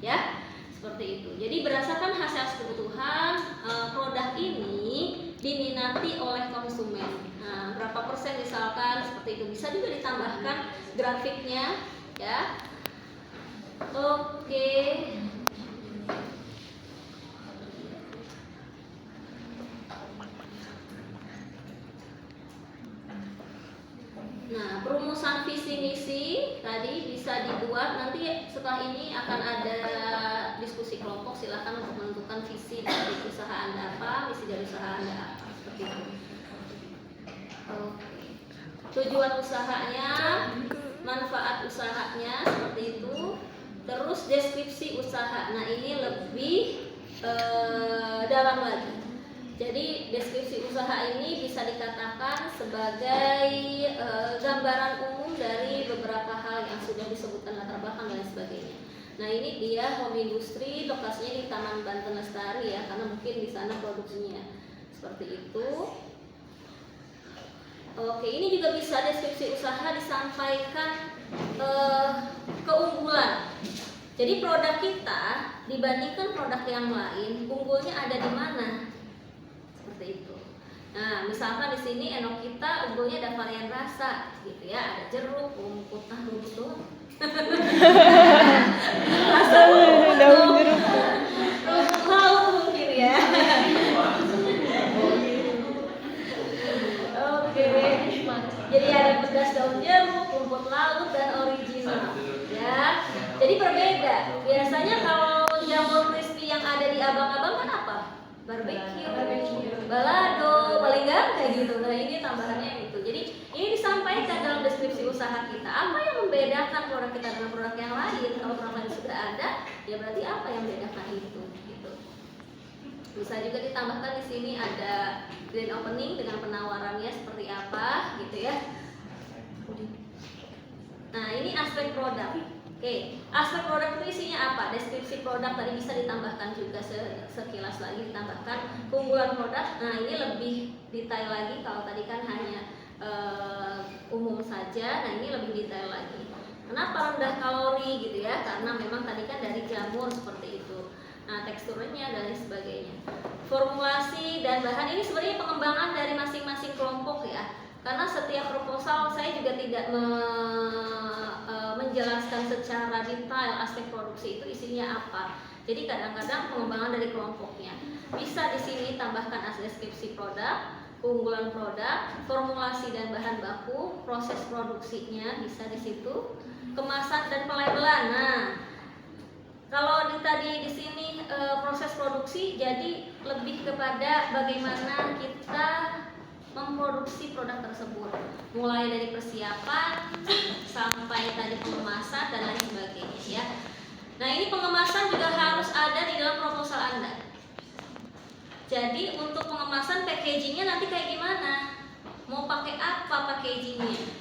ya, seperti itu. Jadi berdasarkan hasil kebutuhan, produk ini diminati oleh konsumen. Nah, berapa persen misalkan seperti itu, bisa juga ditambahkan grafiknya, ya. Oke. Nah, perumusan visi misi tadi bisa dibuat, nanti setelah ini akan ada diskusi kelompok, silahkan untuk menentukan visi dari usaha Anda apa, misi dari usaha Anda apa, seperti itu. Oke. Tujuan usahanya, manfaat usahanya, seperti itu. Terus deskripsi usaha. Nah, ini lebih dalam lagi. Jadi deskripsi usaha ini bisa dikatakan sebagai gambaran umum dari beberapa hal yang sudah disebutkan latar belakang dan sebagainya. Nah, ini dia home industry, lokasinya di Taman Banten Lestari ya, karena mungkin di sana produksinya seperti itu. Oke, ini juga bisa deskripsi usaha disampaikan keunggulan. Jadi produk kita dibandingkan produk yang lain, unggulnya ada di mana? Seperti itu. Nah, misalkan di sini enok kita unggulnya ada varian rasa, gitu ya, ada jeruk, rumput, rumput doang. Rasa daun jeruk, rumput laut mungkin ya. Oke, jadi ada pedas daun jeruk, rumput laut dan original, ya. Jadi berbeda. Biasanya kalau jamur crispy yang ada di abang-abang kan apa? Barbecue, balado, paling enggak kayak gitu. Nah, ini tambahannya itu. Jadi ini disampaikan dalam deskripsi usaha kita. Apa yang membedakan produk kita dengan produk yang lain? Kalau produk lain sudah ada, ya berarti apa yang membedakan itu? Gitu. Bisa juga ditambahkan di sini ada grand opening dengan penawarannya seperti apa, gitu ya. Nah, ini aspek produk. Oke, aspek produk itu isinya apa? Deskripsi produk tadi bisa ditambahkan juga sekilas lagi, ditambahkan keunggulan produk. Nah, ini lebih detail lagi. Kalau tadi kan hanya umum saja, nah ini lebih detail lagi. Kenapa rendah kalori gitu ya? Karena memang tadi kan dari jamur seperti itu. Nah, teksturnya dan sebagainya. Formulasi dan bahan ini sebenarnya pengembangan dari masing-masing kelompok ya. Karena setiap proposal saya juga tidak menjelaskan secara detail aspek produksi itu isinya apa. Jadi kadang-kadang pengembangan dari kelompoknya. Bisa di sini tambahkan deskripsi produk, keunggulan produk, formulasi dan bahan baku, proses produksinya bisa di situ, kemasan dan pelabelan. Nah, kalau tadi di sini proses produksi, jadi lebih kepada bagaimana kita memproduksi produk tersebut, mulai dari persiapan sampai tadi pengemasan dan lain sebagainya ya. Nah, ini pengemasan juga harus ada di dalam proposal Anda. Jadi untuk pengemasan packagingnya nanti kayak gimana? Mau pakai apa packagingnya?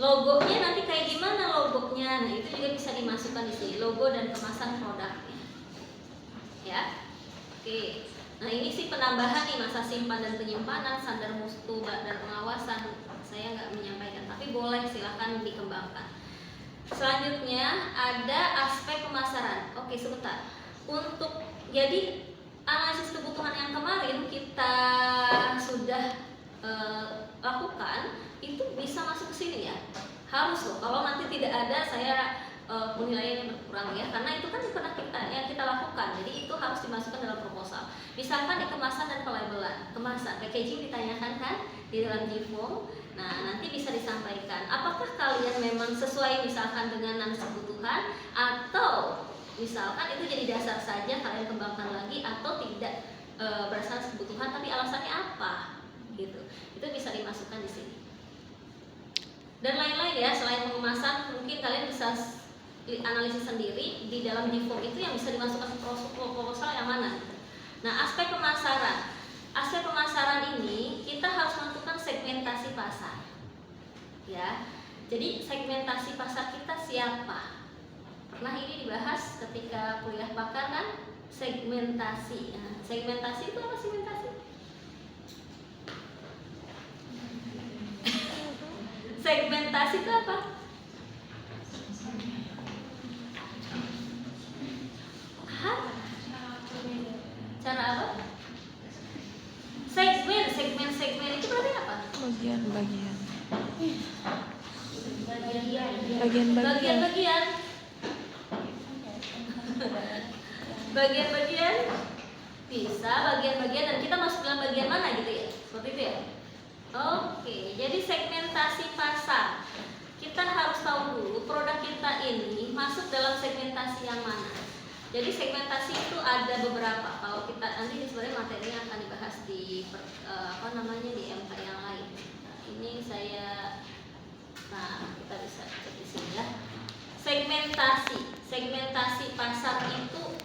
Logonya nanti kayak gimana logonya? Nah, itu juga bisa dimasukkan di sini, logo dan kemasan produknya. Ya. Oke. Nah, ini sih penambahan nih, masa simpan dan penyimpanan, standar mutu dan pengawasan. Saya nggak menyampaikan, tapi boleh silahkan dikembangkan. Selanjutnya ada aspek pemasaran. Oke, sebentar. Untuk jadi analisis kebutuhan yang kemarin kita sudah lakukan, itu bisa masuk ke sini ya. Harus loh. Kalau nanti tidak ada, saya penilaiannya berkurang ya, karena itu kan pernah yang kita lakukan. Jadi itu harus dimasukkan dalam proposal. Misalkan di kemasan dan pelabelan, kemasan, packaging ditanyakan kan di dalam JIFOM. Nah, nanti bisa disampaikan apakah kalian memang sesuai misalkan dengan analisis kebutuhan, atau misalkan itu jadi dasar saja kalian kembangkan lagi, atau tidak berdasarkan kebutuhan tapi alasannya apa gitu. Itu bisa dimasukkan di sini. Dan lain-lain ya, selain pengemasan mungkin kalian bisa analisis sendiri di dalam JIFOM itu yang bisa dimasukkan ke proposal yang mana. Nah, aspek pemasaran. Aspek pemasaran ini kita harus menentukan segmentasi pasar. Ya. Jadi segmentasi pasar kita siapa? Pernah ini dibahas ketika kuliah pakar kan? Segmentasi. Nah, segmentasi itu apa segmentasi? Segmentasi itu apa? Bagian-bagian bisa bagian-bagian dan kita masuk dalam bagian mana gitu ya, seperti itu ya. Oke, jadi segmentasi pasar kita harus tahu dulu produk kita ini masuk dalam segmentasi yang mana. Jadi segmentasi itu ada beberapa. Kalau kita nanti sebenarnya materinya akan dibahas di di MK yang lain. Nah, ini kita bisa cek di sini ya. Segmentasi pasar itu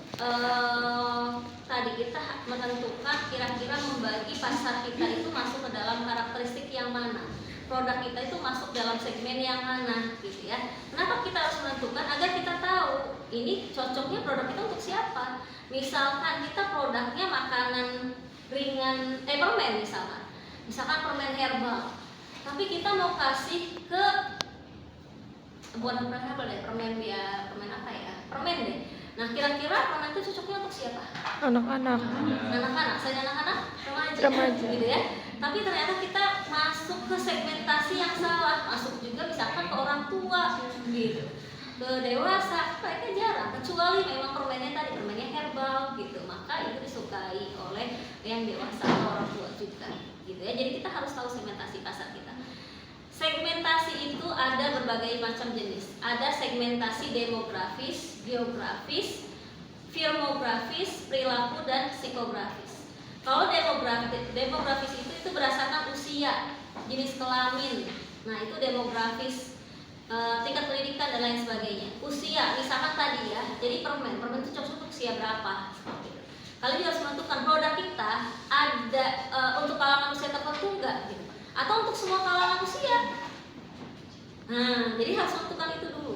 tadi kita menentukan kira-kira membagi pasar kita itu masuk ke dalam karakteristik yang mana, produk kita itu masuk dalam segmen yang mana gitu ya. Kenapa kita harus menentukan? Agar kita tahu ini cocoknya produk kita untuk siapa. Misalkan kita produknya makanan ringan, permen misalkan permen herbal, tapi kita mau kasih ke bukan permen herbal deh, permen apa ya, permen deh. Nah, kira-kira permen itu cocoknya untuk siapa? Anak-anak, selain anak-anak, remaja gitu ya. Tapi ternyata kita masuk ke segmentasi yang salah, masuk juga misalkan ke orang tua gitu, ke dewasa, mereka jarang, kecuali memang permennya herbal gitu, maka itu disukai oleh yang dewasa atau orang tua juga gitu ya. Jadi kita harus tahu segmentasi pasar kita. Segmentasi itu ada berbagai macam jenis. Ada segmentasi demografis, geografis, firmografis, perilaku, dan psikografis. Kalau demografis itu berdasarkan usia, jenis kelamin. Nah, itu demografis, tingkat pendidikan dan lain sebagainya. Usia, misalkan tadi ya, jadi permen itu cocok untuk usia berapa? Kalian harus menentukan produk kita ada untuk kalangan usia tertentu enggak gitu, atau untuk semua kalangan usia. Nah, jadi harus menentukan itu dulu.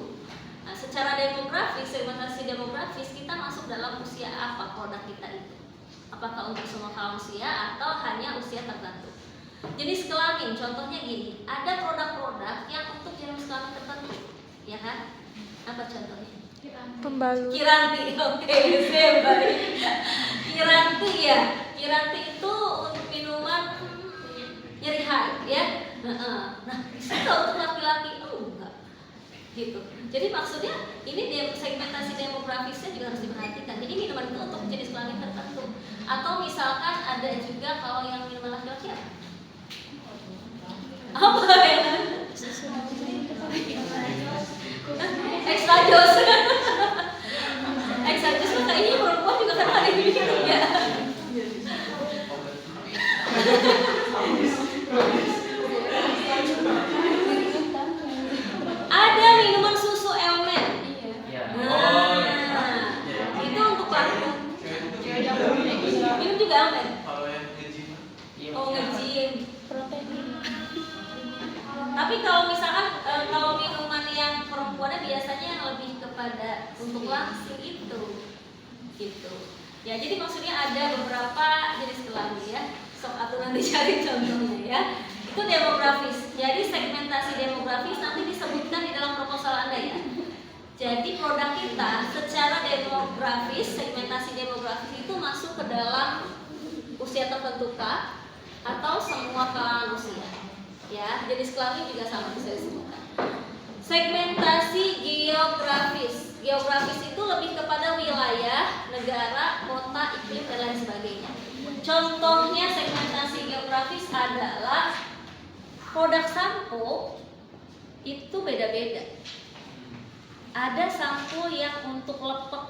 Nah, secara demografis, segmentasi demografis, kita masuk dalam usia apa produk kita itu? Apakah untuk semua kalangan usia atau hanya usia tertentu? Jenis kelamin, contohnya gini, ada produk-produk yang untuk jenis kelamin tertentu, ya kan? Apa contohnya? Pembalut. Kiranti, oke, baik. Kiranti ya, Kiranti itu untuk minuman nyeri haid ya. Nah, bisa untuk laki-laki enggak gitu. Jadi maksudnya ini segmentasi demografisnya juga harus diperhatikan. Jadi minuman itu untuk jenis kelamin tertentu. Atau misalkan ada juga kalau yang minuman laki-laki apa ya? Extra jos. Extra jos kayaknya perempuan juga kan ada di sini ya. Ada minuman susu Elmen. Itu untuk laki. Minum juga Elmen. Oh, nge-gym. Tapi kalau misalkan kalau minuman yang perempuannya biasanya yang lebih kepada untuk langsing itu gitu. Ya, jadi maksudnya ada beberapa jenis kelamin ya. Sok atuh nanti cari contohnya ya. Itu demografis. Jadi segmentasi demografis nanti disebutkan di dalam proposal Anda ya. Jadi produk kita secara demografis, segmentasi demografis itu masuk ke dalam usia tertentu kah atau semua kalangan usia. Ya, jenis kelamin juga sama bisa disebutkan. Segmentasi geografis. Geografis itu lebih kepada wilayah, negara, kota, iklim dan lain sebagainya. Contohnya segmentasi geografis adalah produk sampo itu beda-beda. Ada sampo yang untuk lepek